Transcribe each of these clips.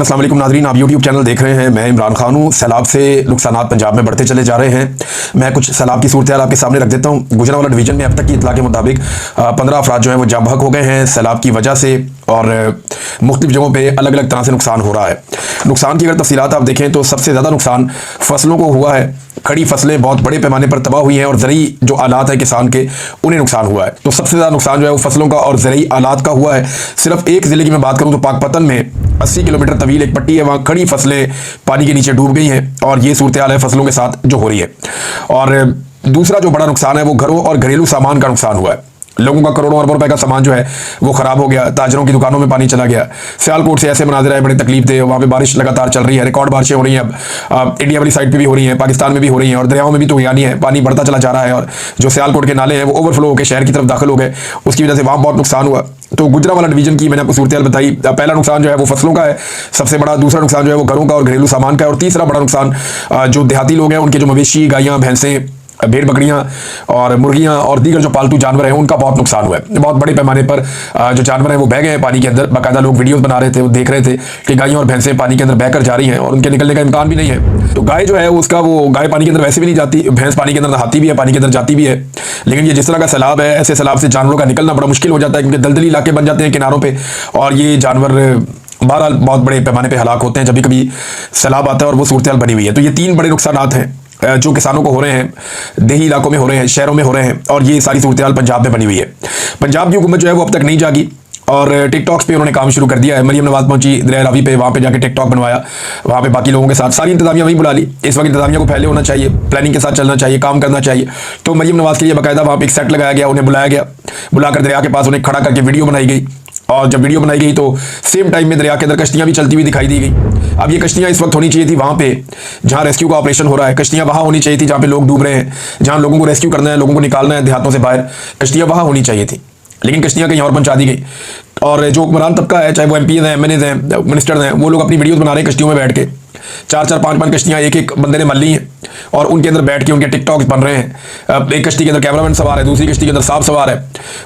अस्सलाम वालेकुम नाज़रीन, आप यूट्यूब चैनल देख रहे हैं। मैं इमरान खान हूँ। सैलाब से नुकसानात पंजाब में बढ़ते चले जा रहे हैं। मैं कुछ सैलाब की सूरत आपके सामने रख देता हूँ। गुजरांवाला डिवीज़न में अब तक की इतला के मुताबिक 15 अफराद जो हैं वो जाँ बहक हो गए हैं सैलाब की वजह से, और मुख्तलिफ जगहों पर अलग अलग तरह से नुकसान हो रहा है। नुकसान की अगर तफसीलात आप देखें तो सबसे ज़्यादा नुकसान फसलों को हुआ है। खड़ी फसलें बहुत बड़े पैमाने पर तबाह हुई हैं और ज़रूरी जो आलात है किसान के उन्हें नुकसान हुआ है। तो सबसे ज़्यादा नुकसान जो है वो फसलों का और ज़रूरी आलात का हुआ है। सिर्फ एक ज़िले की मैं बात करूँ तो पाकपतन में 80 किलोमीटर तवील एक पट्टी है, वहाँ खड़ी फसलें पानी के नीचे डूब गई हैं और ये सूरत हाल है फसलों के साथ जो हो रही है। और दूसरा जो बड़ा नुकसान है वो घरों और घरेलू सामान का नुकसान हुआ है। लोगों का करोड़ों अरबों रुपए का सामान जो है वो ख़राब हो गया। ताजरों की दुकानों में पानी चला गया। सियालकोट से ऐसे मनाज़िर आए, बड़ी तकलीफ थे। वहाँ पे बारिश लगातार चल रही है, रिकॉर्ड बारिशें हो रही हैं। अब इंडिया वाली साइड पे भी हो रही हैं, पाकिस्तान में भी हो रही हैं और दरियाओं में भी तो यानी है पानी बढ़ता चला जा रहा है। और जो सियालकोट के नाले हैं वो ओवरफ्लो होकर शहर की तरफ दाखिल हो गए, उसकी वजह से वहाँ बहुत नुकसान हुआ। तो गुजरांवाला डिवीज़न की मैंने आपको सूरत हाल बताई। पहला नुकसान जो है वो फसलों का है सबसे बड़ा, दूसरा नुकसान जो है वो घरों का और घरेलू सामान का है, और तीसरा बड़ा नुकसान जो देहाती लोग हैं उनके जो मवेशी, गायें, भैंसें, भेड़ बकरियां और मुर्गियां और दीगर जो पालतू जानवर हैं उनका बहुत नुकसान हुआ है। बहुत बड़े पैमाने पर जो जानवर हैं वो बह गए हैं पानी के अंदर। बाकायदा लोग वीडियोस बना रहे थे, वो देख रहे थे कि गायें और भैंसें पानी के अंदर बहकर जा रही हैं और उनके निकलने का इम्कान भी नहीं है। तो गाय जो है उसका वो गाय पानी के अंदर वैसे भी नहीं जाती, भैंस पानी के अंदर नहाती भी है, पानी के अंदर जाती भी है। लेकिन ये जिस तरह का सैलाब है, ऐसे सैलाब से जानवरों का निकलना बड़ा मुश्किल हो जाता है क्योंकि दलदली इलाके बन जाते हैं किनारों पर और ये जानवर बहरहाल बहुत बड़े पैमाने पर हलाक होते हैं जब भी कभी सैलाब आता है और वो सूरत हाल बनी हुई है। तो ये तीन बड़े नुकसान हैं जो किसानों को हो रहे हैं, देही इलाकों में हो रहे हैं, शहरों में हो रहे हैं, और ये सारी सूरत हाल पंजाब में बनी हुई है। पंजाब की हुकूमत जो है वो अब तक नहीं जागी और टिकटॉक्स पे उन्होंने काम शुरू कर दिया है। मरियम नवाज पहुंची दरिया रावी पे, वहाँ पे जाके टिकटॉक बनवाया, वहाँ पे बाकी लोगों के साथ सारी इंतजामिया वहीं बुला ली। इस वक्त इंतजामिया को पहले होना चाहिए, प्लानिंग के साथ चलना चाहिए, काम करना चाहिए। तो मरियम नवाज के लिए बाकायदा वहाँ पे एक सेट लगाया गया, उन्हें बुलाया गया, बुलाकर दरिया के पास उन्हें खड़ा करके वीडियो बनाई गई। और जब वीडियो बनाई गई तो सेम टाइम में दरिया के अंदर कश्तियां भी चलती हुई दिखाई दी गई। अब ये कश्तियां इस वक्त होनी चाहिए थी वहाँ पे जहाँ रेस्क्यू का ऑपरेशन हो रहा है। कश्तियां वहाँ होनी चाहिए थी जहाँ पे लोग डूब रहे हैं, जहाँ लोगों को रेस्क्यू करना है, लोगों को निकालना है देहातों से बाहर। कश्तियां वहाँ होनी चाहिए थी, लेकिन कश्तियां कहीं और पहुंचा दी गई। और जो हुक्मरान तबका है, चाहे वो MP हैं, MNA हैं, मिनिस्टर हैं, वो लोग अपनी वीडियोज़ बना रहे हैं कश्तियों में बैठ के। 4-4, 5-5 कश्तियाँ एक एक बंदे ने मल ली हैं और उनके अंदर बैठ के उनके टिकटॉक्स बन रहे हैं। एक कश्ती के अंदर कैमरामैन सवार है, दूसरी कश्ती के अंदर सांप सवार है।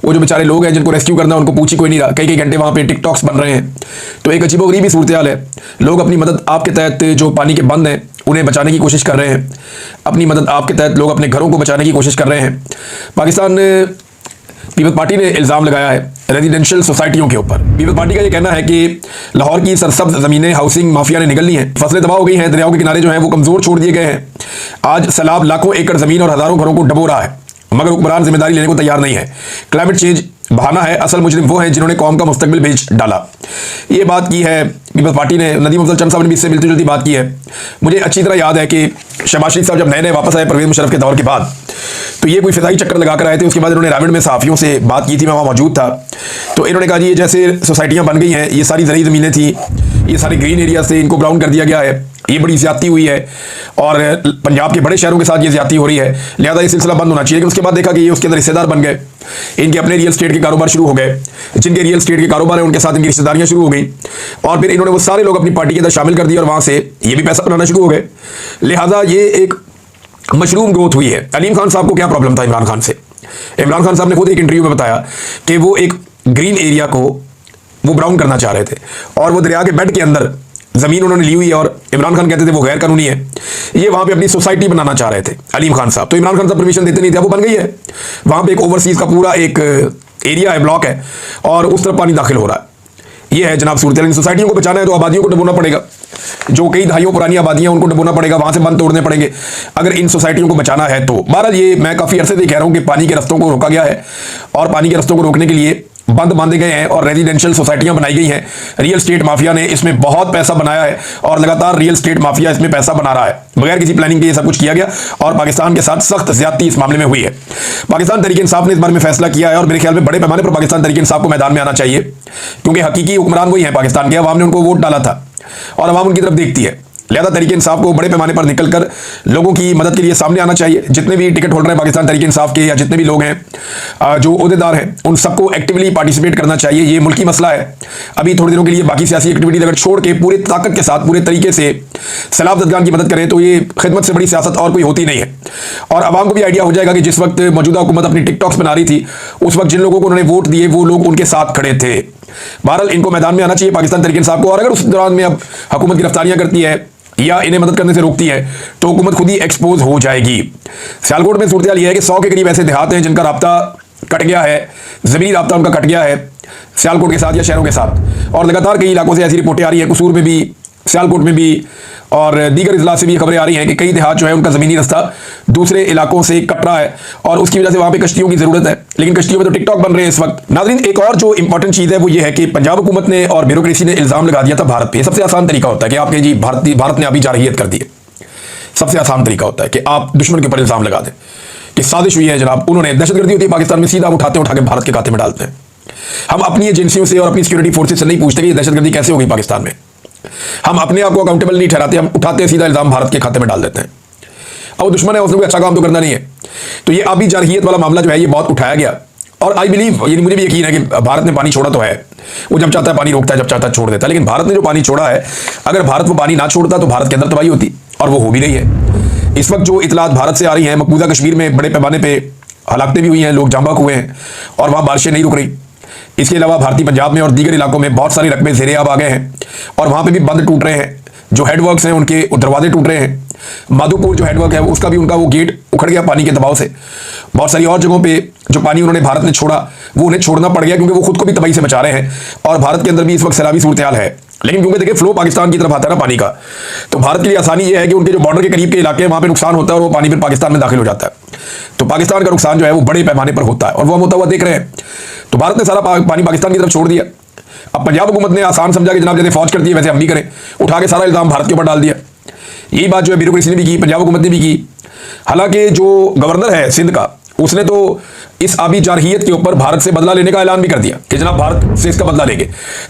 वो जो बेचारे लोग हैं जिनको रेस्क्यू करना है उनको पूछ ही कोई नहीं रहा, कई कई घंटे वहाँ पे टिकटॉक्स बन रहे हैं। तो एक अजीबोगरीब सूरत हाल है। लोग अपनी मदद आपके तहत जो पानी के बंद हैं उन्हें बचाने की कोशिश कर रहे हैं। अपनी मदद आपके तहत लोग अपने घरों को बचाने की कोशिश कर रहे हैं। पाकिस्तान पीपल्स पार्टी ने इल्ज़ाम लगाया है रेजिडेंशियल सोसाइटियों के ऊपर। पीपल्स पार्टी का ये कहना है कि लाहौर की सरसब्ज ज़मीनें हाउसिंग माफिया ने निगल ली हैं, फसलें तबाह हो गई हैं, दरियाओं के किनारे जो हैं वो कमज़ोर छोड़ दिए गए हैं। आज सैलाब लाखों एकड़ ज़मीन और हज़ारों घरों को डबो रहा है, मगर हुक्मरान जिम्मेदारी लेने को तैयार नहीं है। क्लाइमेट चेंज बहाना है, असल मुजरिम वो हैं जिन्होंने कौम का मुस्तकबिल बेच डाला। ये बात की है पीपल्स पार्टी ने। नदीम अफजल चंद साहब ने भी इससे मिलती जुलती बात की है। मुझे अच्छी तरह याद है कि शहबाज शरीफ साहब जब नए नए वापस आए परवेज़ मुशर्रफ के दौर के बाद, तो ये कोई फिदाई चक्कर लगा कर आए थे। उसके बाद इन्होंने रावण में सहाफ़ियों से बात की थी, मैं वहाँ मौजूद था। तो इन्होंने कहा जी ये जैसे सोसाइटियाँ बन गई हैं, ये सारी ज़रूरी ज़मीनें थी, ये सारे ग्रीन एरिया से इनको ब्राउन कर दिया गया है, ये बड़ी ज़्यादती हुई है और पंजाब के बड़े शहरों के साथ ये ज़्यादती हो रही है, लिहाजा ये सिलसिला बंद होना चाहिए। लेकिन उसके बाद देखा कि ये उसके अंदर हिस्सेदार बन गए, इनके अपने रियल स्टेट के कारोबार शुरू हो गए। जिनके रियल स्टेट के कारोबार है उनके साथ इनकी रिश्तेदारियाँ शुरू हो गई और फिर इन्होंने वो सारे लोग अपनी पार्टी के अंदर शामिल कर दिए और वहाँ से ये भी पैसा बनाना शुरू हो गए। लिहाजा ये एक मशरूम ग्रोथ हुई है। अलीम खान साहब को क्या प्रॉब्लम था इमरान खान से? इमरान खान साहब ने खुद एक इंटरव्यू में बताया कि वो एक ग्रीन एरिया को वो ब्राउन करना चाह रहे थे और वो दरिया के बेड के अंदर ज़मीन उन्होंने ली हुई है और इमरान खान कहते थे वो गैर कानूनी है। ये वहाँ पे अपनी सोसाइटी बनाना चाह रहे थे अलीम खान साहब। तो इमरान खान साहब परमिशन देते नहीं थे, वो बन गई है। वहाँ पे एक ओवरसीज़ का पूरा एक एरिया है, ब्लॉक है और उस तरफ पानी दाखिल हो रहा है। ये है जनाब सूरत। इन सोसाइटियों को बचाना है तो आबादियों को डबोना पड़ेगा, जो कई दहाइयों पुरानी आबादियां उनको डबोना पड़ेगा, वहां से बंद तोड़ने पड़ेंगे अगर इन सोसाइटियों को बचाना है तो। बहरहाल ये मैं काफ़ी अरसे से कह रहा हूँ कि पानी के रस्तों को रोका गया है और पानी के रस्तों को रोकने के लिए बंद बांधे गए हैं और रेजिडेंशियल सोसाइटियां बनाई गई हैं। रियल स्टेट माफिया ने इसमें बहुत पैसा बनाया है और लगातार रियल स्टेट माफिया इसमें पैसा बना रहा है। बगैर किसी प्लानिंग के ये सब कुछ किया गया और पाकिस्तान के साथ सख्त ज्यादती इस मामले में हुई है। पाकिस्तान तहरीक इंसाफ ने इस बारे में फैसला किया है और मेरे ख्याल में बड़े पैमाने पर पाकिस्तान तहरीक इंसाफ को मैदान में आना चाहिए, क्योंकि हकीकी हुक्मरान वही है पाकिस्तान के। अवाम ने उनको वोट डाला था और अवाम उनकी तरफ देखती है। लिहाजा तहरीक इंसाफ को बड़े पैमाने पर निकलकर लोगों की मदद के लिए सामने आना चाहिए। जितने भी टिकट होल्डर हैं पाकिस्तान तहरीक इंसाफ के या जितने भी लोग हैं जो ओहदेदार हैं, उन सबको एक्टिवली पार्टिसिपेट करना चाहिए। ये मुल्की मसला है। अभी थोड़ी दिनों के लिए बाकी सियासी एक्टिविटीज अगर छोड़ के पूरे ताकत के साथ पूरे तरीके से सैलाब ज़दगान की मदद करें तो ये खिदमत से बड़ी सियासत और कोई होती नहीं है। और आवाम को भी आइडिया हो जाएगा कि जिस वक्त मौजूदा हुकूमत अपनी टिकटॉक्स बना रही थी, उस वक्त जिन लोगों को उन्होंने वोट दिए वो लोग उनके साथ खड़े थे। बहरहाल इनको मैदान में आना चाहिए पाकिस्तान तहरीक इंसाफ को, और अगर उस दौरान में अब हुकूमत गिरफ्तारियां करती है या इन्हें मदद करने से रोकती है तो हुकूमत खुद ही एक्सपोज हो जाएगी। सियालकोट में सूरत यह है कि 100 के करीब ऐसे देहात हैं जिनका राब्ता कट गया है, ज़मीनी राब्ता उनका कट गया है सियालकोट के साथ या शहरों के साथ, और लगातार कई इलाकों से ऐसी रिपोर्टें आ रही हैं, कसूर में भी, सियालकोट में भी और दीगर इजला से भी खबरें आ रही हैं कि कई देहात जो है उनका ज़मीनी रास्ता दूसरे इलाकों से कट रहा है और उसकी वजह से वहाँ पे कश्तियों की ज़रूरत है, लेकिन कश्तियों में तो टिकटॉक बन रहे हैं इस वक्त। नाज़रीन, एक और जो इंपॉर्टेंट चीज़ है वो ये है कि पंजाब हुकूमत ने और ब्यूरोक्रेसी ने इल्ज़ाम लगा दिया था भारत पे। सबसे आसान तरीका होता है कि आप कहें जी भारत ने अभी जारहियत कर दी है। सबसे आसान तरीका होता है कि आप दुश्मन के ऊपर इल्ज़ाम लगा दें कि साजिश हुई है जनाब, उन्होंने दहशतगर्दी होती है पाकिस्तान में, सीधा उठा के भारत के खाते में डालते हैं। हम अपनी एजेंसियों से और अपनी सिक्योरिटी फोर्सेज से नहीं पूछते कि ये दहशतगर्दी कैसे होगी पाकिस्तान में, हम अपने आप को अकाउंटेबल नहीं ठहराते, हम उठाते हैं सीधा इल्जाम भारत के खाते में डाल देते हैं। अब वो दुश्मन है, उसने कोई अच्छा काम तो करना नहीं है। तो ये अभी जारहियत वाला मामला जो है ये बहुत उठाया गया, और आई बिलीव, ये मुझे भी यकीन है कि भारत ने पानी छोड़ा तो है, वो जब चाहता है पानी रोकता है, जब चाहता है छोड़ देता है, लेकिन भारत ने जो पानी छोड़ा है, अगर भारत वो पानी ना छोड़ता तो भारत के अंदर तबाही होती, और वो हो भी रही है। इस वक्त जो इतलात भारत से आ रही हैं, मकबूजा कश्मीर में बड़े पैमाने पर हलाकतें भी हुई हैं, लोग जाम बहक हुए हैं और वहाँ बारिशें नहीं रुक रही। इसके अलावा भारतीय पंजाब में और दीगर इलाकों में बहुत सारे रकबे ज़ेरे आब आ गए हैं और वहाँ पे भी बंद टूट रहे हैं, जो हेडवर्क्स हैं उनके दरवाजे टूट रहे हैं। माधोपुर जो हेडवर्क है उसका भी उनका वो गेट उखड़ गया पानी के दबाव से। बहुत सारी और जगहों पे जो पानी उन्होंने भारत ने छोड़ा वो उन्हें छोड़ना पड़ गया क्योंकि वो खुद को भी तबाही से बचा रहे हैं, और भारत के अंदर भी इस वक्त सैलाबी सूरत हाल है। लेकिन क्योंकि देखिए फ्लो पाकिस्तान की तरफ आता है ना पानी का, तो भारत के लिए आसानी ये है कि उनके जो बॉर्डर के करीब के इलाके हैं वहाँ पे नुकसान होता है और वो पानी फिर पाकिस्तान में दाखिल हो जाता है। तो पाकिस्तान का नुकसान जो है वो बड़े पैमाने पर होता है और वो हम होता हुआ देख रहे हैं। तो भारत ने सारा पानी पाकिस्तान की तरफ छोड़ दिया। अब पंजाब हुकूमत ने आसान समझा कि जनाब जैसे फौज करती है वैसे हम भी करें, उठा के सारा इल्जाम भारत के ऊपर डाल दिया। यही बात जो है ब्यूरोक्रेसी ने भी की, पंजाब हुकूमत ने भी की। हालांकि जो गवर्नर है सिंध का, उसने तो इस आबी जारहियत के ऊपर भारत से बदला लेने का ऐलान भी कर दिया कि जनाब भारत से इसका बदला लेंगे।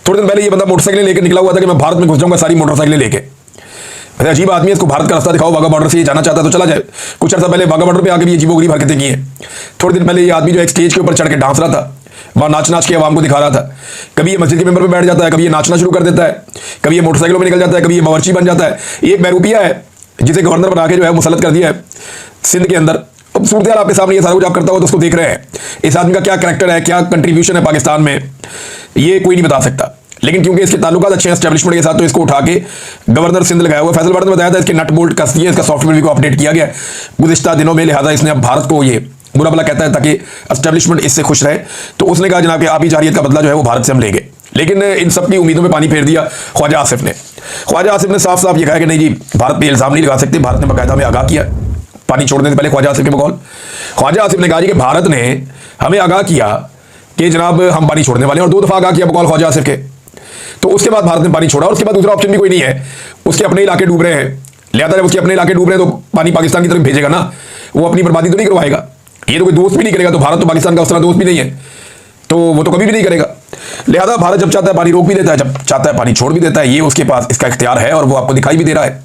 थोड़े दिन पहले ये बंदा मोटरसाइकिलें लेकर निकला हुआ था कि मैं भारत में घुस जाऊंगा सारी मोटरसाइकिलें लेके। वैसे अजीब आदमी है, इसको भारत का रास्ता दिखाओ, वाघा बॉर्डर से ये जाना चाहता है तो चला जाए। कुछ अर्सा पहले वाघा बॉर्डर पे आके भी ये अजीबोगरीब हरकतें की हैं। थोड़े दिन पहले ये आदमी जो एक स्टेज के ऊपर चढ़ के डांस रहा था, वहाँ नाच के आवाम को दिखा रहा था। कभी ये मस्जिद के मेंबर पे बैठ जाता है, कभी ये नाचना शुरू कर देता है, कभी ये मोटरसाइकिलों में निकल जाता है, कभी ये बावर्ची बन जाता है। ये एक बहरूपिया है जिसे गवर्नर बना के जो है मुसल्लत कर दिया है सिंध के अंदर। अब सूरत हाल आपके सामने ये सारा कुछ आप करता हो तो उसको देख रहे हैं। इस आदमी का क्या करैक्टर है, क्या कंट्रीब्यूशन है पाकिस्तान में, ये कोई नहीं बता सकता। लेकिन क्योंकि इसके ताल्लुकात अच्छे हैं एस्टैब्लिशमेंट के साथ, तो इसको उठा के गवर्नर सिंध लगाया हुआ। फैसल ने बताया था इसके नट बोल्ट कस दिए, इसका सॉफ्टवेयर भी को अपडेट किया गया गुज़िश्ता दिनों में, लिहाजा इसने अब भारत को ये बुरा भला कहता है ताकि एस्टैब्लिशमेंट इससे खुश रहे। तो उसने कहा जनाब कि आप ही जारियत का बदला जो है वो भारत से हम लेंगे। लेकिन इन सब की उम्मीदों में पानी फेर दिया ख्वाजा आसिफ ने। ख्वाजा आसिफ ने साफ साफ ये कहा कि नहीं जी भारत पे इल्ज़ाम नहीं लगा सकते। भारत ने बाकायदा हमें आगाह किया पानी छोड़ने से पहले। ख्वाजा आसिफ के बकौल ख्वाजा आसिफ ने कहा कि भारत ने हमें आगाह किया कि जनाब हम पानी छोड़ने वाले हैं, और 2 दफ़ा आगाह किया बकौल ख्वाजा आसिफ के। तो उसके बाद भारत ने पानी छोड़ा और उसके बाद दूसरा ऑप्शन भी कोई नहीं है। उसके अपने इलाके डूब रहे हैं, लिहाजा जब उसके अपने इलाके डूब रहे हैं तो पानी पाकिस्तान की तरफ भेजेगा ना, वो अपनी बर्बादी तो नहीं करवाएगा। ये तो कोई दोस्त भी नहीं करेगा। तो भारत तो पाकिस्तान का उस तरह दोस्त भी नहीं है, तो वो तो कभी भी नहीं करेगा। लिहाजा भारत जब चाहता है पानी रोक भी देता है, जब चाहता है पानी छोड़ भी देता है। ये उसके पास इसका इख्तियार है और वो आपको दिखाई भी दे रहा है।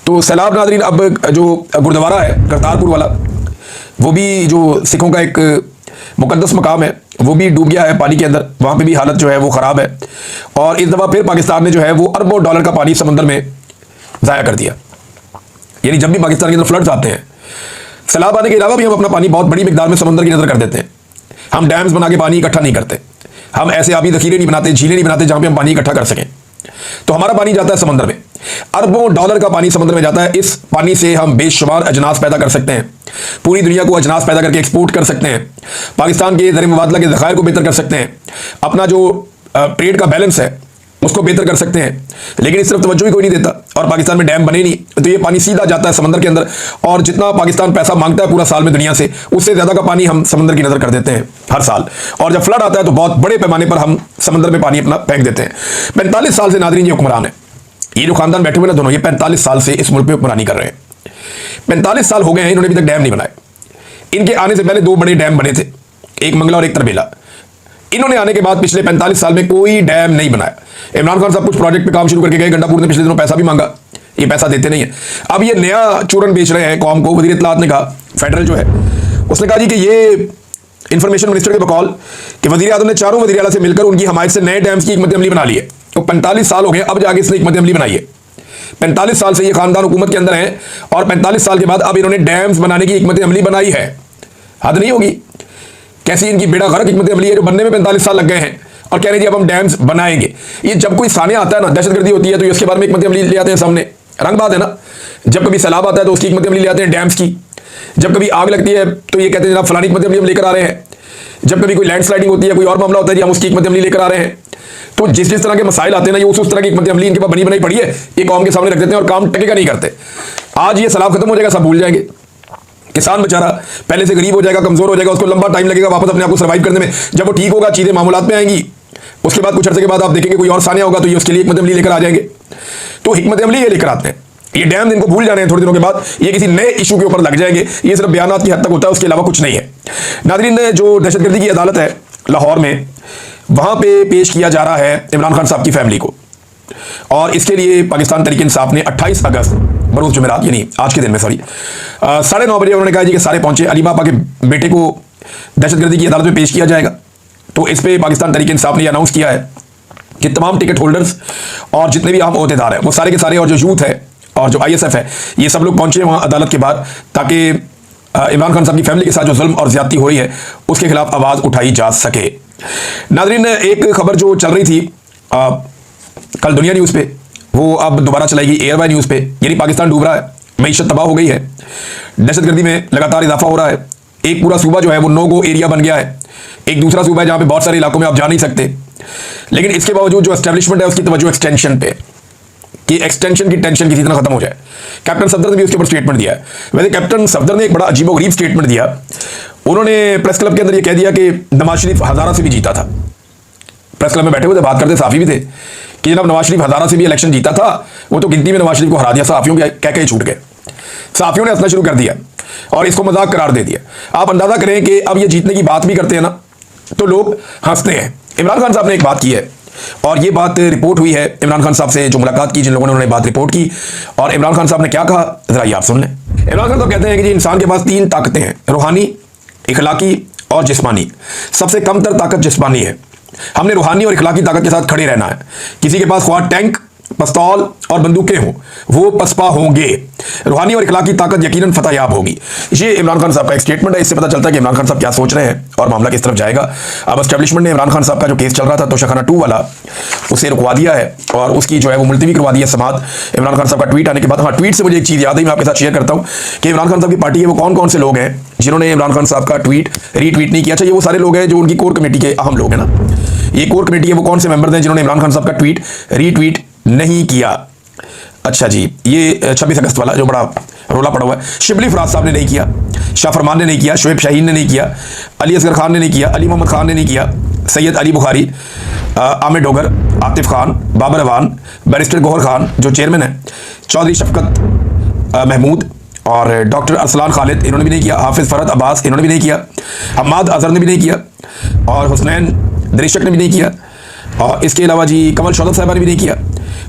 तो सैलाब नाज़रीन, अब जो गुरुद्वारा है करतारपुर वाला, वो भी जो सिखों का एक मुकद्दस मकाम है, वो भी डूब गया है पानी के अंदर। वहाँ पे भी हालत जो है वो ख़राब है, और इस दफ़ा फिर पाकिस्तान ने जो है वो अरबों डॉलर का पानी समंदर में ज़ाया कर दिया। यानी जब भी पाकिस्तान के अंदर फ्लड्स आते हैं, सैलाब आने के अलावा भी हम अपना पानी बहुत बड़ी मिकदार में समंदर की नज़र कर देते हैं। हम डैम्स बना के पानी इकट्ठा नहीं करते, हम ऐसे आबी ज़ख़ीरे नहीं बनाते, झीलें नहीं बनाते जहाँ पे हम पानी इकट्ठा कर सकें। तो हमारा पानी जाता है समंदर में, अरबों डॉलर का पानी समंदर में जाता है। इस पानी से हम बेशुमार अजनास पैदा कर सकते हैं, पूरी दुनिया को अजनास पैदा करके एक्सपोर्ट कर सकते हैं, पाकिस्तान के ज़र मुबादला के ज़खायर को बेहतर कर सकते हैं, अपना जो ट्रेड का बैलेंस है उसको बेहतर कर सकते हैं। लेकिन इस तरफ तवज्जो ही कोई नहीं देता, और पाकिस्तान में डैम बने नहीं, तो ये पानी सीधा जाता है समंदर के अंदर, और जितना पाकिस्तान पैसा मांगता है पूरा साल में दुनिया से, उससे ज़्यादा का पानी हम समंदर की नज़र कर देते हैं हर साल। और जब फ्लड आता है तो बहुत बड़े पैमाने पर हम समंदर में पानी अपना फेंक देते हैं। 45 साल से नाज़रीन ये हुक्मरान है, ये जो खानदान बैठे हुए ना दोनों, ये 45 साल से इस मुल्क में हुक्मरानी कर रहे हैं। 45 साल हो गए हैं, इन्होंने अभी तक डैम नहीं बनाए। इनके आने से पहले 2 बड़े डैम बने थे, एक मंगला और एक तरबेला। इन्होंने आने के बाद पिछले 45 साल में कोई डैम नहीं बनाया। इमरान खान साहब कुछ प्रोजेक्ट पे काम शुरू करके गए, गंडापुर ने पिछले दिनों पैसा भी मांगा, ये पैसा देते नहीं है। अब ये नया चूरन बेच रहे हैं कौम को। वज़ीर इत्तलात ने कहा, फेडरल जो है उसने कहा जी कि ये इंफॉर्मेशन मिनिस्टर के बकौल कि वज़ीर आज़म ने चारों वज़ीर आला से मिलकर उनकी हमायत से नए डैम्स की हिकमत अमली बना ली है। तो 45 साल हो गए, अब जाके इसने हिकमत अमली बनाई है। 45 साल से ये खानदान हुकूमत के अंदर है, और 45 साल के बाद अब इन्होंने डैम्स बनाने की हिकमत अमली बनाई है। हद नहीं होगी? कैसी इनकी बेड़ा गर्क हिकमत अमली है जो बनने में 45 साल लग गए हैं, और कह रहे हैं जी अब हम डैम्स बनाएंगे। ये जब कोई सामने आता है ना, दहशतगर्दी होती है, तो इसके बारे में हिकमत अमली ले आते हैं सामने। रंग बात है ना, जब कभी सैलाब आता है तो उसकी हिकमत अमली ले आते हैं डैम्स की। जब कभी आग लगती है तो ये कहते हैं जनाब फलानी हिकमत अमली हम लेकर आ रहे हैं। जब कभी कोई लैंडस्लाइडिंग होती है, कोई और मामला होता है जी हम उसकी हिकमत अमली लेकर आ रहे हैं। तो जिस जिस तरह के मसाइल आते हैं ना, ये उस तरह की हिकमत अमली इनके पास बनी बनाई पड़ी है, ये कौम के सामने रख देते हैं और काम टकेगा नहीं करते। आज ये सैलाब खत्म हो जाएगा, सब भूल जाएंगे। किसान बेचारा पहले से गरीब हो जाएगा, कमजोर हो जाएगा, उसको लंबा टाइम लगेगा वापस अपने आप को सर्वाइव करने में। जब वो ठीक होगा, चीजें मामूलात में आएंगी, उसके बाद कुछ अर्से के बाद आप देखेंगे कोई और सानिया होगा तो ये उसके लिए हिकमत अमली लेकर आ जाएंगे। तो हिकमत अमली ये लेकर आते हैं। ये डैम इनको भूल जाने हैं, थोड़े दिनों के बाद ये किसी नए इशू के ऊपर लग जाएंगे। ये सिर्फ बयानात की हद तक होता है, उसके अलावा कुछ नहीं है। नाज़रीन, जो दहशतगर्दी की अदालत है लाहौर में, वहां पे पेश किया जा रहा है इमरान खान साहब की फैमिली को। और इसके लिए पाकिस्तान तहरीक इंसाफ ने 28 अगस्त बरोज़ जुमेरात, यानी आज के दिन में, सॉरी 9:30 बजे उन्होंने कहा जी कि सारे पहुंचे, अली बापा के बेटे को दहशतगर्दी की अदालत में पेश किया जाएगा। तो इस पर पाकिस्तान तहरीक इंसाफ ने अनाउंस किया है कि तमाम टिकट होल्डर्स और जितने भी अहम अहदेदार हैं वो सारे के सारे, और जो यूथ है और जो ISF है, ये सब लोग पहुंचे वहाँ अदालत के बाद, ताकि इमरान खान साहब की फैमिली के साथ जो जुल्म और ज्यादती हो रही है उसके खिलाफ आवाज़ उठाई जा सके। नाज़रीन, एक खबर जो चल रही थी कल दुनिया न्यूज़ पे, वो अब दोबारा चलाएगी एयरवाई न्यूज़ पे, यानी पाकिस्तान डूब रहा है, मईशत तबाह हो गई है, दहशतगर्दी में लगातार इजाफा हो रहा है। एक पूरा सूबा जो है वो नो गो एरिया बन गया है। एक दूसरा सूबा है जहाँ पे बहुत सारे इलाकों में आप जा नहीं सकते। लेकिन इसके बावजूद जो एस्टेब्लिशमेंट है उसकी तवज्जो एक्सटेंशन पे, कि एक्सटेंशन की टेंशन किसी तरह खत्म हो जाए। कैप्टन सफदर ने भी उसके ऊपर स्टेटमेंट दिया है। वैसे कैप्टन सफदर ने एक बड़ा अजीबोगरीब स्टेटमेंट दिया। उन्होंने प्रेस क्लब के अंदर ये कह दिया कि नवाज शरीफ हज़ारा से भी जीता था। प्रेस क्लब में बैठे हुए थे, बात करते, साफी भी थे कि जनाब नवाज शरीफ हज़ारा से भी इलेक्शन जीता था, वो तो गिनती में नवाज शरीफ को हरा दिया। साफियों के कह के छूट गए, साफियों ने हंसना शुरू कर दिया और इसको मजाक करार दे दिया। आप अंदाजा करें कि अब ये जीतने की बात भी करते हैं ना तो लोग हंसते हैं। इमरान खान साहब ने एक बात की है और ये बात रिपोर्ट हुई है इमरान खान साहब से जो मुलाकात की, जिन लोगों ने उन्होंने बात रिपोर्ट की। और इमरान खान साहब ने क्या कहा, जरा ये आप सुन लें। इमरान खान साहब कहते हैं कि जी इंसान के पास 3 ताकतें हैं, रूहानी, इखलाकी और जिस्मानी। सबसे कमतर ताकत जिस्मानी है। हमने रूहानी और इखलाकी ताकत के साथ खड़े रहना है। किसी के पास ख्वाह टैंक, पिस्तौल और बंदूकें हों, वो पसपा होंगे। रूहानी और इखलाकी ताकत यकीनन फतहयाब होगी। ये इमरान खान साहब का एक स्टेटमेंट है। इससे पता चलता है कि इमरान खान साहब क्या सोच रहे हैं और मामला किस तरफ जाएगा। अब एस्टेब्लिशमेंट ने इमरान खान साहब का जो केस चल रहा था तोशाखाना 2 वाला, उसे रुकवा दिया है और उसकी जो है वो मुलतवी करवा दी है समात। इमरान खान साहब का ट्वीट आने के बाद, हाँ, ट्वीट से मुझे एक चीज़ याद है, मैं आपके साथ शेयर करता हूँ कि इमरान खान साहब की पार्टी है वो कौन कौन से लोग हैं जिन्होंने इमरान खान साहब का ट्वीट रीट्वीट नहीं किया। अच्छा, ये वो सारे लोग हैं जो उनकी कोर कमेटी के अहम लोग हैं ना। ये कोर कमेटी है वो कौन से मेंबर हैं जिन्होंने इमरान खान साहब का ट्वीट रीट्वीट नहीं किया। अच्छा जी, ये 26 अगस्त वाला जो बड़ा रोला पड़ा हुआ है, शिबली फराज साहब ने नहीं किया, शाह फरमान ने नहीं किया, शोएब शाहीन ने नहीं किया, अली असगर खान ने नहीं किया, अली मोहम्मद खान ने नहीं किया, सैयद अली बुखारी, आमिर डोगर, आतिफ खान, बाबर अवान, बैरिस्टर गौहर खान जो चेयरमैन है, चौधरी शफकत महमूद और डॉक्टर अरसलान खालिद, इन्होंने भी नहीं किया, हाफिज़ फरहत अब्बास इन्होंने भी नहीं किया, हम्माद अजहर ने भी नहीं किया और हुसनैन दरिशक ने भी नहीं किया। और इसके अलावा जी कमल शौकत साहबा ने भी नहीं किया,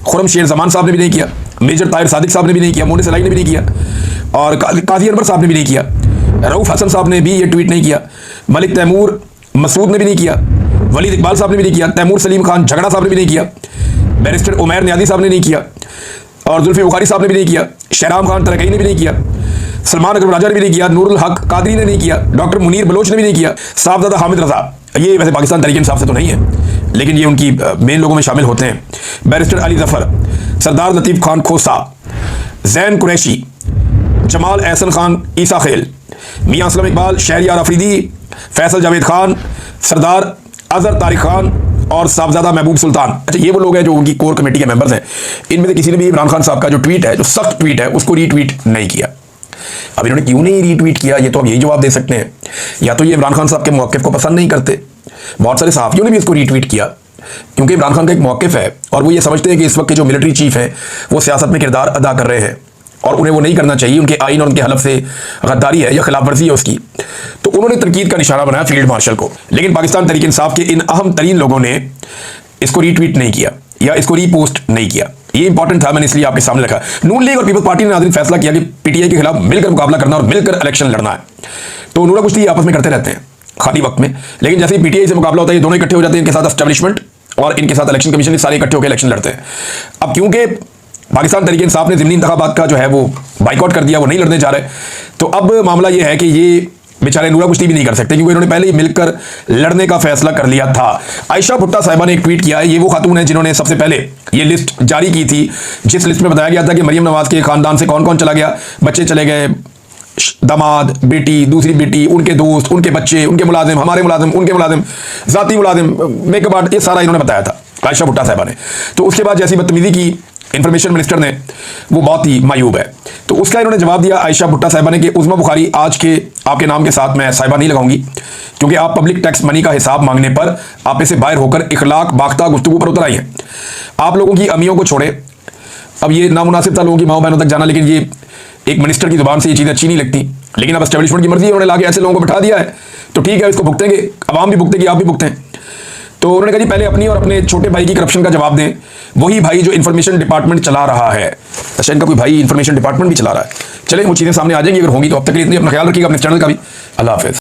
खुरम शेर जमान साहब ने भी नहीं किया, मेजर ताहिर सादिक साहब ने भी नहीं किया, मोनिस अलाई ने भी नहीं किया और काजी अनवर साहब ने भी नहीं किया, रऊफ हसन साहब ने भी ये ट्वीट नहीं किया, मलिक तैमूर मसूद ने भी नहीं किया, वलीद इकबाल साहब ने भी नहीं किया, तैमूर सलीम खान झगड़ा साहब ने भी नहीं किया, बैरिस्टर उमैर नियाजी साहब ने नहीं किया और जुल्फी बुखारी साहब ने भी नहीं किया, शहराम खान तरकई ने भी नहीं किया, सलमान अकबर राजा ने भी नहीं किया, नूरुल हक कादरी ने नहीं किया, डॉक्टर मुनीर बलोच ने भी नहीं किया, साहबजादा हामिद रजा, ये वैसे पाकिस्तान तहरीक इंसाफ से तो नहीं है लेकिन ये उनकी मेन लोगों में शामिल होते हैं, बैरिस्टर अली जफर, सरदार लतीफ़ खान खोसा, जैन कुरैशी, जमाल एहसन खान ईसा खेल, मियाँ असलम इकबाल, शहरियार अफरीदी, फैसल जावेद खान, सरदार अजहर तारिक खान और साहबजादा महबूब सुल्तान। अच्छा, ये वो लोग हैं जो उनकी कोर कमेटी के मेंबर्स हैं। इनमें से किसी ने भी इमरान खान साहब का जो ट्वीट है, जो सख्त ट्वीट है, उसको रीट्वीट नहीं किया। अब इन्होंने क्यों नहीं रीट्वीट किया, ये तो अब यही जवाब दे सकते हैं। या तो ये इमरान खान साहब के मौक़िफ़ को पसंद नहीं करते। बहुत सारे सहाफ़ियों ने भी इसको रीट्वीट किया क्योंकि इमरान खान का एक मौक़िफ़ है और वो ये समझते हैं कि इस वक्त के जो मिलिट्री चीफ हैं वो सियासत में किरदार अदा कर रहे हैं और उन्हें वो नहीं करना चाहिए। उनके आइन और उनके हलफ से गद्दारी है या खिलाफ वर्जी है उसकी, तो उन्होंने तनकीद का निशाना बनाया फील्ड मार्शल को। लेकिन पाकिस्तान तहरीक इंसाफ के इन अहम तरीन लोगों ने इसको रीट्वीट नहीं किया या इसको रीपोस्ट नहीं किया। ये इंपॉर्टेंट था, मैंने इसलिए आपके सामने रखा। नून लीग और पीपल्स पार्टी ने नाज़रीन फैसला किया कि पीटीआई के खिलाफ मिलकर मुकाबला करना और मिलकर इलेक्शन लड़ना है। तो नूरा कुश्ती आपस में करते रहते हैं खाली वक्त में, लेकिन जैसे ही पीटीआई से मुकाबला होता है ये दोनों इकट्ठे हो जाते हैं, इनके साथ एस्टेब्लिशमेंट और इनके साथ इलेक्शन कमीशन, सारे इकट्ठे होकर इलेक्शन लड़ते हैं। अब क्योंकि पाकिस्तान तहरीक इंसाफ ने ज़िमनी इंतखाबात का जो है वो बाइकआउट कर दिया, वो नहीं लड़ने जा रहे, तो अब मामला ये है कि ये बेचारे नूरा कुश्ती भी नहीं कर सकते, क्योंकि इन्होंने पहले ही मिलकर लड़ने का फैसला कर लिया था। आयशा भुट्टा साहिबा ने एक ट्वीट किया है। ये वो खातून है जिन्होंने सबसे पहले ये लिस्ट जारी की थी, जिस लिस्ट में बताया गया था कि मरियम नवाज के खानदान से कौन कौन चला गया, बच्चे चले गए, दामाद, बेटी, दूसरी बेटी, उनके दोस्त, उनके बच्चे, उनके मुलाजिम, हमारे मुलाजिम, उनके मुलाजिम, जाती मुलाजिम, मेकअप आर्ट, ये सारा इन्होंने बताया था आयशा भुट्टा साहिबा ने। तो उसके बाद जैसी बदतमीजी की इंफॉर्मेशन मिनिस्टर ने, वो बहुत ही मायूब है। तो उसका इन्होंने जवाब दिया आयशा भुट्टा साहिबा ने कि उज़्मा बुखारी, आज के आपके नाम के साथ मैं साहिबा नहीं लगाऊंगी, क्योंकि आप पब्लिक टैक्स मनी का हिसाब मांगने पर आप इसे बाहर होकर इखलाक बाख्ता गुफ्तगू पर उतर आई हैं। आप लोगों की अमियों को छोड़े, अब ये नामुनासिब था लोगों की माओ बहनों तक जाना, लेकिन ये एक मिनिस्टर की जुबान से ये चीज़ें अच्छी नहीं लगती। लेकिन अब एस्टेब्लिशमेंट की मर्जी है, उन्होंने लाके ऐसे लोगों को बिठा दिया है, तो ठीक है, इसको भुगतेंगे, अवाम भी भुगतेगी, आप भी भुगतें। तो उन्होंने कहा जी पहले अपनी और अपने छोटे भाई की करप्शन का जवाब दें, वही भाई जो इन्फॉर्मेशन डिपार्टमेंट चला रहा है। अच्छा, इनका कोई भाई इन्फॉर्मेशन डिपार्टमेंट भी चला रहा है। चले वो चीज़ें सामने आ जाएंगी, अगर होंगी तो। अब तक के लिए इतनी अपना ख्याल रखिएगा, अपने चैनल का भी। अल्लाह हाफिज़।